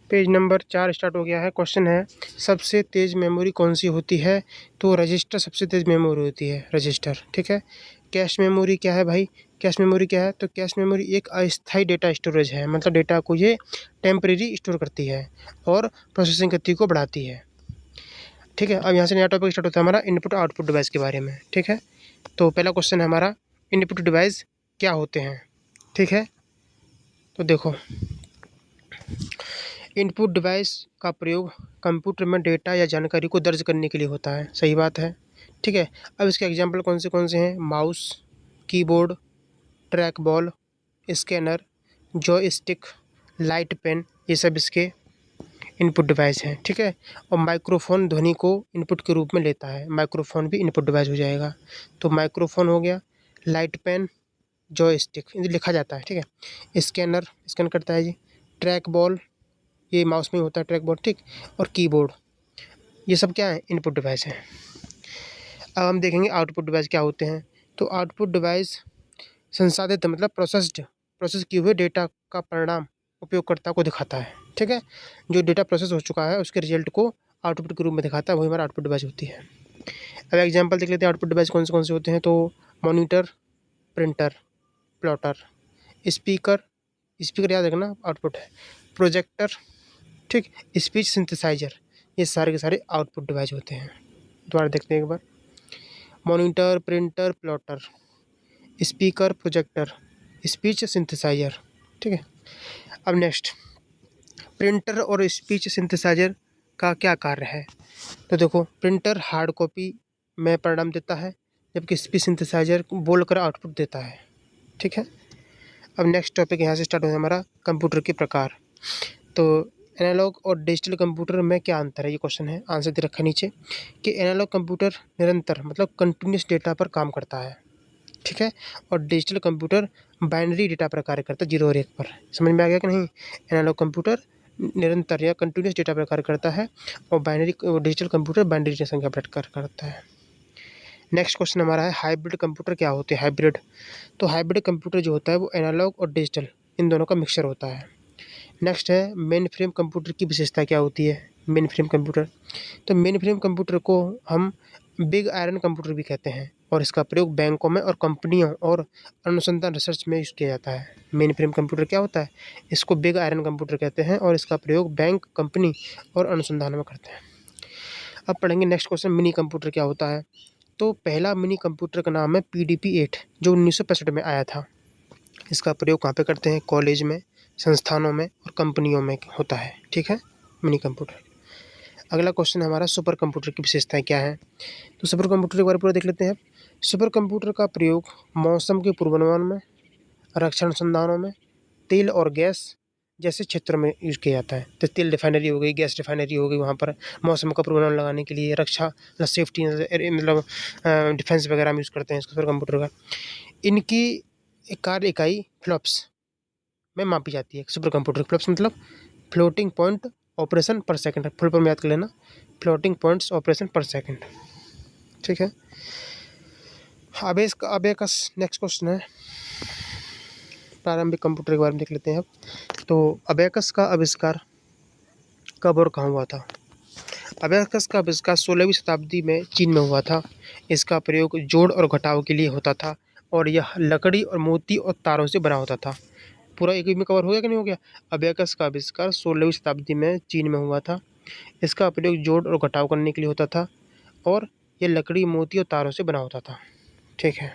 Page number 4 start हो गया है। क्वेश्चन है सबसे तेज़ मेमोरी कौन सी होती है? तो रजिस्टर सबसे तेज़ मेमोरी होती है, रजिस्टर। ठीक है। कैश मेमोरी क्या है भाई? कैश मेमोरी क्या है? तो कैश मेमोरी एक अस्थायी डेटा स्टोरेज है, मतलब डेटा को ये टेम्परेरी स्टोर करती है और प्रोसेसिंग गति को बढ़ाती है। ठीक है। अब यहाँ से नया टॉपिक स्टार्ट होता है हमारा इनपुट आउटपुट डिवाइस के बारे में। ठीक है। तो पहला क्वेश्चन है हमारा, इनपुट डिवाइस क्या होते हैं? ठीक है। तो देखो, इनपुट डिवाइस का प्रयोग कंप्यूटर में डेटा या जानकारी को दर्ज करने के लिए होता है। सही बात है। ठीक है। अब इसके एग्जाम्पल कौन से हैं? Mouse, keyboard, track ball, scanner, joystick, light pen, ये सब इसके इनपुट डिवाइस हैं। ठीक है। और माइक्रोफोन ध्वनि को इनपुट के रूप में लेता है, माइक्रोफोन भी इनपुट डिवाइस हो जाएगा। तो माइक्रोफोन हो गया, लाइट पेन, जॉयस्टिक ये लिखा जाता है। ठीक है। स्कैनर स्कैन करता है जी। ट्रैक बॉल ये माउस में होता है, ट्रैक बॉल। ठीक। और कीबोर्ड, ये सब क्या है? इनपुट डिवाइस हैं। अब हम देखेंगे आउटपुट डिवाइस क्या होते हैं। तो आउटपुट डिवाइस संसाधित मतलब प्रोसेस किए हुए डेटा का परिणाम उपयोगकर्ता को दिखाता है। ठीक है। जो डेटा प्रोसेस हो चुका है उसके रिजल्ट को आउटपुट के रूप में दिखाता है, वही हमारा आउटपुट डिवाइस होती है। अब एग्जांपल देख लेते हैं आउटपुट डिवाइस कौन से होते हैं। तो monitor, printer, plotter, speaker, speaker याद रखना आउटपुट है, प्रोजेक्टर, ठीक, स्पीच सिंथेसाइजर, ये सारे के सारे आउटपुट डिवाइस होते हैं। दोबारा देखते हैं एक बार। Monitor, printer, plotter, speaker, projector, speech synthesiser. ठीक है। अब नेक्स्ट, प्रिंटर और स्पीच सिंथेसाइजर का क्या कार्य है? तो देखो, प्रिंटर हार्ड कॉपी में परिणाम देता है, जबकि स्पीच सिंथेसाइजर बोलकर आउटपुट देता है। ठीक है। अब नेक्स्ट टॉपिक यहाँ से स्टार्ट होता है हमारा, कंप्यूटर के प्रकार। तो एनालॉग और डिजिटल कंप्यूटर में क्या अंतर है, ये क्वेश्चन है। आंसर दे रखा है नीचे कि एनालॉग कंप्यूटर निरंतर मतलब कंटिन्यूस डेटा पर काम करता है। ठीक है। और डिजिटल कंप्यूटर बाइनरी डेटा पर कार्य करता है, 0 और 1 पर। समझ में आ गया कि नहीं? एनालॉग कंप्यूटर निरंतर या कंटिन्यूस डेटा पर कार्य करता है और डिजिटल कंप्यूटर बाइनरी संख्या पर कार्य करता है। नेक्स्ट क्वेश्चन हमारा है, हाइब्रिड कंप्यूटर क्या होते हैं? हाइब्रिड, तो हाइब्रिड कंप्यूटर जो होता है वो एनालॉग और डिजिटल इन दोनों का मिक्सचर होता है। नेक्स्ट है, मेन फ्रेम कंप्यूटर की विशेषता क्या होती है? मेन फ्रेम कंप्यूटर, तो मेन फ्रेम कंप्यूटर को हम बिग आयरन कंप्यूटर भी कहते हैं और इसका प्रयोग बैंकों में और कंपनियों और अनुसंधान रिसर्च में यूज़ किया जाता है। मेन फ्रेम कंप्यूटर क्या होता है? इसको बिग आयरन कंप्यूटर कहते हैं और इसका प्रयोग बैंक, कंपनी और अनुसंधान में करते हैं। अब पढ़ेंगे नेक्स्ट क्वेश्चन, मिनी कंप्यूटर क्या होता है? तो पहला मिनी कंप्यूटर का नाम है PDP-8 जो 1965 में आया था। इसका प्रयोग कहाँ पे करते हैं? कॉलेज में, संस्थानों में और कंपनियों में होता है। ठीक है, मिनी कंप्यूटर। अगला क्वेश्चन हमारा, सुपर कंप्यूटर की विशेषताएं क्या है? तो सुपर कंप्यूटर के बारे में पूरा देख लेते हैं। सुपर कंप्यूटर का प्रयोग मौसम के पूर्वानुमान में, रक्षा अनुसंधानों में, तेल और गैस जैसे क्षेत्रों में यूज किया जाता है। तो तेल रिफाइनरी हो गई, गैस रिफाइनरी हो गई, वहाँ पर मौसम का पूर्वानुमान लगाने के लिए, रक्षा मतलब सेफ्टी मतलब डिफेंस वगैरह में यूज़ करते हैं सुपर कंप्यूटर का। इनकी कार्य इकाई फ्लॉप्स में मापी जाती है। सुपर कंप्यूटर फ्लॉप्स मतलब फ्लोटिंग पॉइंट ऑपरेशन पर सेकंड, फुल फॉर्म याद कर लेना, फ्लोटिंग पॉइंट्स ऑपरेशन पर सेकंड। ठीक है। अबेकस नेक्स्ट क्वेश्चन है, प्रारंभिक कंप्यूटर के बारे में देख लेते हैं अब। तो अबेकस का आविष्कार कब और कहाँ हुआ था? अबेकस का आविष्कार 16वीं शताब्दी में चीन में हुआ था। इसका प्रयोग जोड़ और घटाव के लिए होता था और यह लकड़ी और मोती और तारों से बना होता था। पूरा एक में कवर हो गया कि नहीं हो गया? अबेकस का आविष्कार 16वीं शताब्दी में चीन में हुआ था। इसका प्रयोग जोड़ और घटाव करने के लिए होता था और यह लकड़ी, मोती और तारों से बना होता था। ठीक है।